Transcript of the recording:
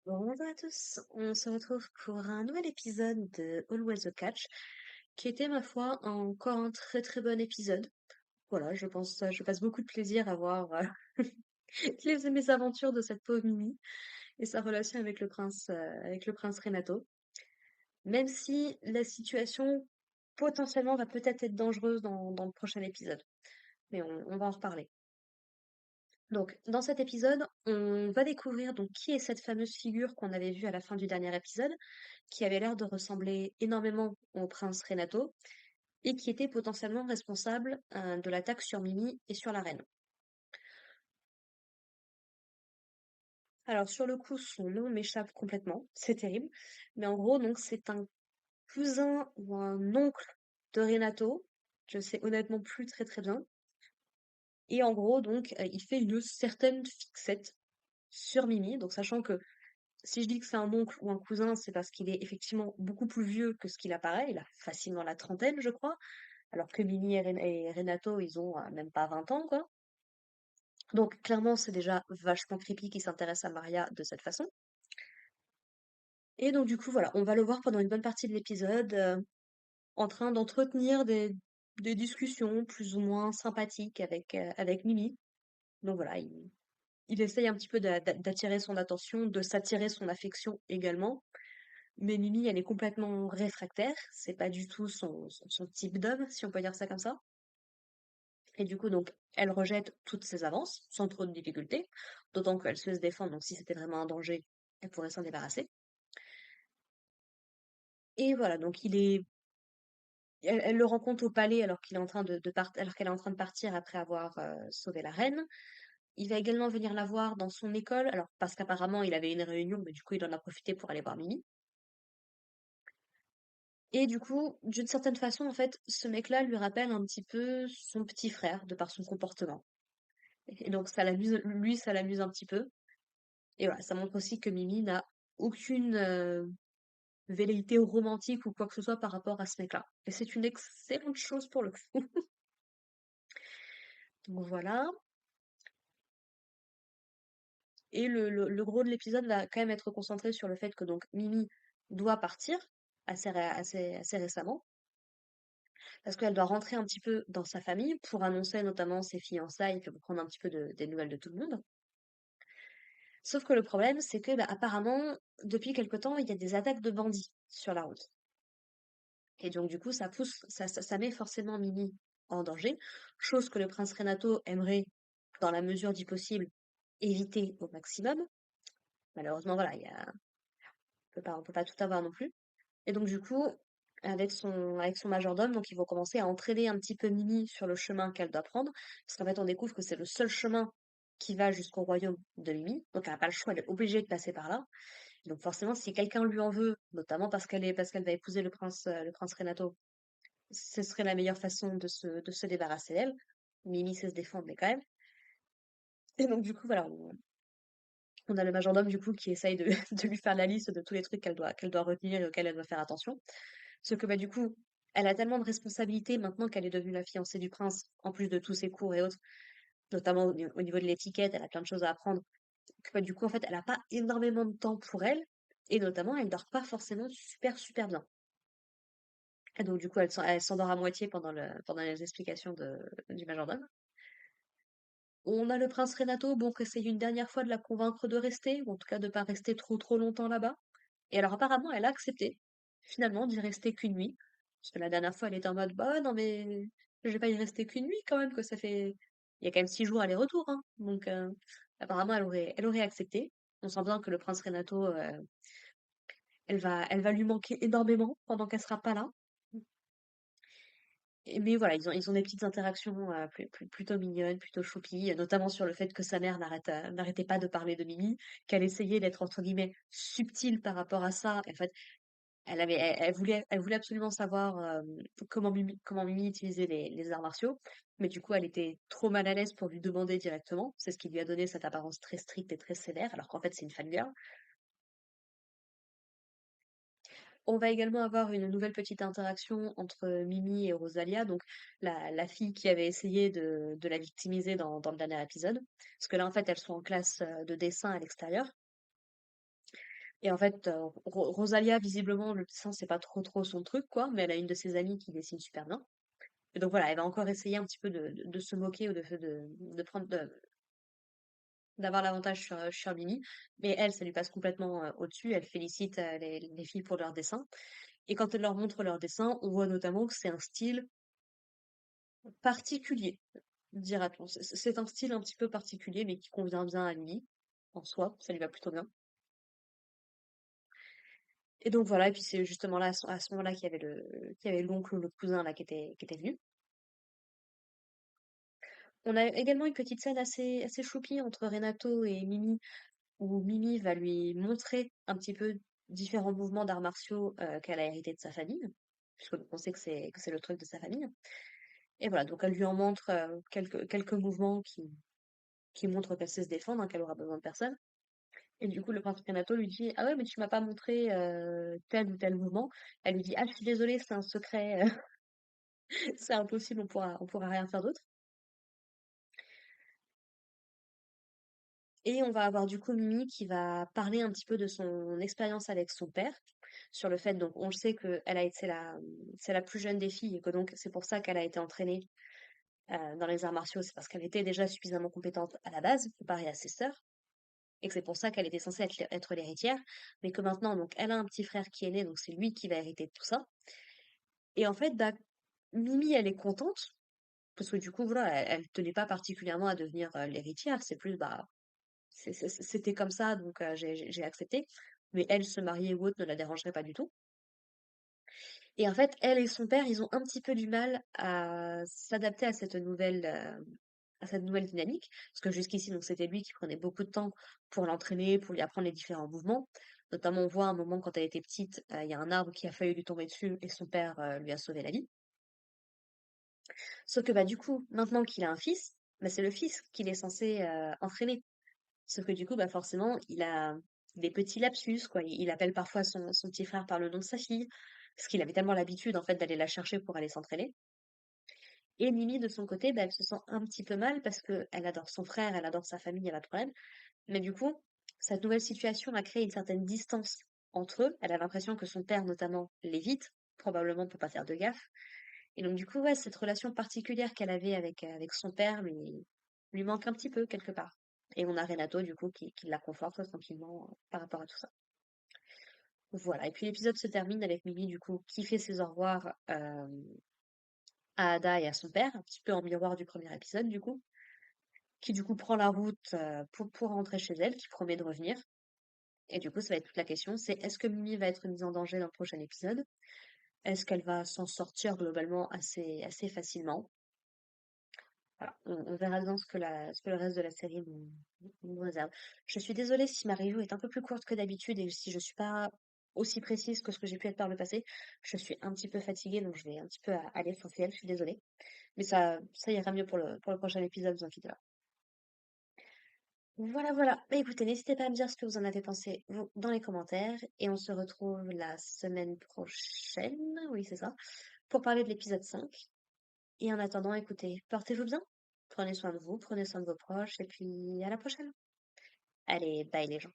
Bonjour à tous, on se retrouve pour un nouvel épisode de Always the Catch, qui était, ma foi, encore un très très bon épisode. Voilà, je passe beaucoup de plaisir à voir les mésaventures de cette pauvre Mimi et sa relation avec le prince Renato. Même si la situation potentiellement va peut-être être dangereuse dans le prochain épisode, mais on va en reparler. Donc, dans cet épisode, on va découvrir donc qui est cette fameuse figure qu'on avait vue à la fin du dernier épisode, qui avait l'air de ressembler énormément au prince Renato, et qui était potentiellement responsable de l'attaque sur Mimi et sur la reine. Alors sur le coup, son nom m'échappe complètement, c'est terrible, mais en gros, donc c'est un cousin ou un oncle de Renato, je sais honnêtement plus très très bien, et en gros, donc, il fait une certaine fixette sur Mimi, donc sachant que si je dis que c'est un oncle ou un cousin, c'est parce qu'il est effectivement beaucoup plus vieux que ce qu'il apparaît, il a facilement la trentaine, je crois, alors que Mimi et Renato, ils ont même pas 20 ans, quoi. Donc clairement, c'est déjà vachement creepy qu'il s'intéresse à Maria de cette façon. Et donc du coup, voilà, on va le voir pendant une bonne partie de l'épisode en train d'entretenir des discussions plus ou moins sympathiques avec Mimi. Donc voilà, il essaye un petit peu d'attirer son attention, de s'attirer son affection également. Mais Mimi, elle est complètement réfractaire. C'est pas du tout son type d'homme, si on peut dire ça comme ça. Et du coup, donc, elle rejette toutes ses avances, sans trop de difficultés, d'autant qu'elle sait se défendre, donc si c'était vraiment un danger, elle pourrait s'en débarrasser. Et voilà, donc elle le rencontre au palais alors qu'il est en train alors qu'elle est en train de partir après avoir sauvé la reine. Il va également venir la voir dans son école, alors parce qu'apparemment il avait une réunion, mais du coup il en a profité pour aller voir Mimi. Et du coup, d'une certaine façon, en fait, ce mec-là lui rappelle un petit peu son petit frère, de par son comportement. Et donc ça l'amuse, lui, ça l'amuse un petit peu. Et voilà, ça montre aussi que Mimi n'a aucune velléité romantique ou quoi que ce soit par rapport à ce mec-là. Et c'est une excellente chose pour le coup. Donc voilà. Et le gros de l'épisode va quand même être concentré sur le fait que donc Mimi doit partir assez récemment, parce qu'elle doit rentrer un petit peu dans sa famille pour annoncer notamment ses fiançailles, puis pour prendre un petit peu des nouvelles de tout le monde. Sauf que le problème, c'est que bah, apparemment, depuis quelque temps, il y a des attaques de bandits sur la route. Et donc, du coup, ça met forcément Mimi en danger, chose que le prince Renato aimerait, dans la mesure du possible, éviter au maximum. Malheureusement, voilà, on peut pas tout avoir non plus. Et donc, du coup, avec son majordome, donc ils vont commencer à entraîner un petit peu Mimi sur le chemin qu'elle doit prendre, parce qu'en fait, on découvre que c'est le seul chemin qui va jusqu'au royaume de Mimi, donc elle n'a pas le choix, elle est obligée de passer par là. Donc forcément, si quelqu'un lui en veut, notamment parce qu'elle va épouser le prince Renato, ce serait la meilleure façon de se débarrasser d'elle. Mimi sait se défendre, mais quand même. Et donc, du coup, voilà, on a le majordome, du coup, qui essaye de lui faire la liste de tous les trucs qu'elle doit retenir et auxquels elle doit faire attention. Sauf que, bah, du coup, elle a tellement de responsabilités maintenant qu'elle est devenue la fiancée du prince, en plus de tous ses cours et autres, notamment au niveau de l'étiquette, elle a plein de choses à apprendre, que, bah, du coup, en fait, elle a pas énormément de temps pour elle, et notamment, elle dort pas forcément super bien. Et donc, du coup, elle s'endort à moitié pendant les explications du majordome. On a le prince Renato, bon, qui essaye une dernière fois de la convaincre de rester, ou en tout cas de pas rester trop longtemps là-bas. Et alors, apparemment, elle a accepté, finalement, d'y rester qu'une nuit. Parce que la dernière fois, elle était en mode, bah ouais, non, mais je vais pas y rester qu'une nuit quand même, que ça fait. Il y a quand même 6 jours aller-retour, hein. Donc, apparemment, elle aurait accepté. On sent bien que le prince Renato, elle va lui manquer énormément pendant qu'elle sera pas là. Mais voilà, ils ont des petites interactions plutôt mignonnes, plutôt choupies, notamment sur le fait que sa mère n'arrêtait pas de parler de Mimi, qu'elle essayait d'être entre guillemets subtile par rapport à ça. Et en fait, elle voulait absolument savoir comment Mimi utilisait les arts martiaux, mais du coup, elle était trop mal à l'aise pour lui demander directement. C'est ce qui lui a donné cette apparence très stricte et très sévère, alors qu'en fait, c'est une fangirl. On va également avoir une nouvelle petite interaction entre Mimi et Rosalia, donc la fille qui avait essayé de la victimiser dans le dernier épisode. Parce que là, en fait, elles sont en classe de dessin à l'extérieur. Et en fait, Rosalia, visiblement, le dessin, c'est pas trop son truc, quoi, mais elle a une de ses amies qui dessine super bien. Et donc voilà, elle va encore essayer un petit peu de se moquer ou de prendre, d'avoir l'avantage sur Mimi. Mais elle, ça lui passe complètement au-dessus. Elle félicite les filles pour leur dessin. Et quand elle leur montre leur dessin, on voit notamment que c'est un style particulier, dira-t-on. C'est un style un petit peu particulier, mais qui convient bien à Mimi, en soi. Ça lui va plutôt bien. Et donc voilà, et puis c'est justement là, à ce moment-là, qu'il y avait l'oncle ou le cousin là qui était venu. On a également une petite scène assez choupie entre Renato et Mimi, où Mimi va lui montrer un petit peu différents mouvements d'arts martiaux qu'elle a hérité de sa famille, puisque on sait que c'est le truc de sa famille. Et voilà, donc elle lui en montre quelques mouvements qui montrent qu'elle sait se défendre, hein, qu'elle aura besoin de personne. Et du coup, le prince Renato lui dit: «Ah ouais, mais tu m'as pas montré tel ou tel mouvement.» Elle lui dit: «Ah, je suis désolée, c'est un secret, c'est impossible, on pourra rien faire d'autre.» Et on va avoir du coup Mimi qui va parler un petit peu de son expérience avec son père, sur le fait, donc on le sait que c'est la plus jeune des filles et que donc c'est pour ça qu'elle a été entraînée dans les arts martiaux, c'est parce qu'elle était déjà suffisamment compétente à la base, comparée à ses sœurs, et que c'est pour ça qu'elle était censée être l'héritière, mais que maintenant, donc elle a un petit frère qui est né, donc c'est lui qui va hériter de tout ça. Et en fait, bah, Mimi, elle est contente, parce que du coup, voilà, elle tenait pas particulièrement à devenir l'héritière, c'est plus, bah, c'était comme ça, donc j'ai accepté. Mais elle, se marier ou autre ne la dérangerait pas du tout. Et en fait, elle et son père, ils ont un petit peu du mal à s'adapter à cette nouvelle dynamique. Parce que jusqu'ici, donc c'était lui qui prenait beaucoup de temps pour l'entraîner, pour lui apprendre les différents mouvements. Notamment, on voit un moment quand elle était petite, il y a un arbre qui a failli lui tomber dessus et son père lui a sauvé la vie. Sauf que bah du coup, maintenant qu'il a un fils, bah, c'est le fils qu'il est censé entraîner. Sauf que du coup, bah forcément, il a des petits lapsus, quoi. Il appelle parfois son petit frère par le nom de sa fille, parce qu'il avait tellement l'habitude, en fait, d'aller la chercher pour aller s'entraîner. Et Mimi, de son côté, bah, elle se sent un petit peu mal parce que elle adore son frère, elle adore sa famille, il n'y a pas de problème. Mais du coup, cette nouvelle situation a créé une certaine distance entre eux. Elle a l'impression que son père, notamment, l'évite, probablement pour pas faire de gaffe. Et donc, du coup, ouais, cette relation particulière qu'elle avait avec son père lui manque un petit peu, quelque part. Et on a Renato, du coup, qui la conforte tranquillement par rapport à tout ça. Voilà. Et puis l'épisode se termine avec Mimi, du coup, qui fait ses au revoir à Ada et à son père, un petit peu en miroir du premier épisode, du coup, qui, du coup, prend la route pour rentrer chez elle, qui promet de revenir. Et du coup, ça va être toute la question, c'est est-ce que Mimi va être mise en danger dans le prochain épisode? Est-ce qu'elle va s'en sortir globalement assez facilement? Voilà, on verra bien ce que le reste de la série nous réserve. Je suis désolée si ma review est un peu plus courte que d'habitude et si je suis pas aussi précise que ce que j'ai pu être par le passé. Je suis un petit peu fatiguée, donc je vais un petit peu à l'essentiel, je suis désolée. Mais ça ira mieux pour le prochain épisode, vous inquiétez pas. Voilà, voilà. Bah écoutez, n'hésitez pas à me dire ce que vous en avez pensé vous, dans les commentaires et on se retrouve la semaine prochaine, oui c'est ça, pour parler de l'épisode 5. Et en attendant, écoutez, portez-vous bien, prenez soin de vous, prenez soin de vos proches et puis à la prochaine. Allez, bye les gens.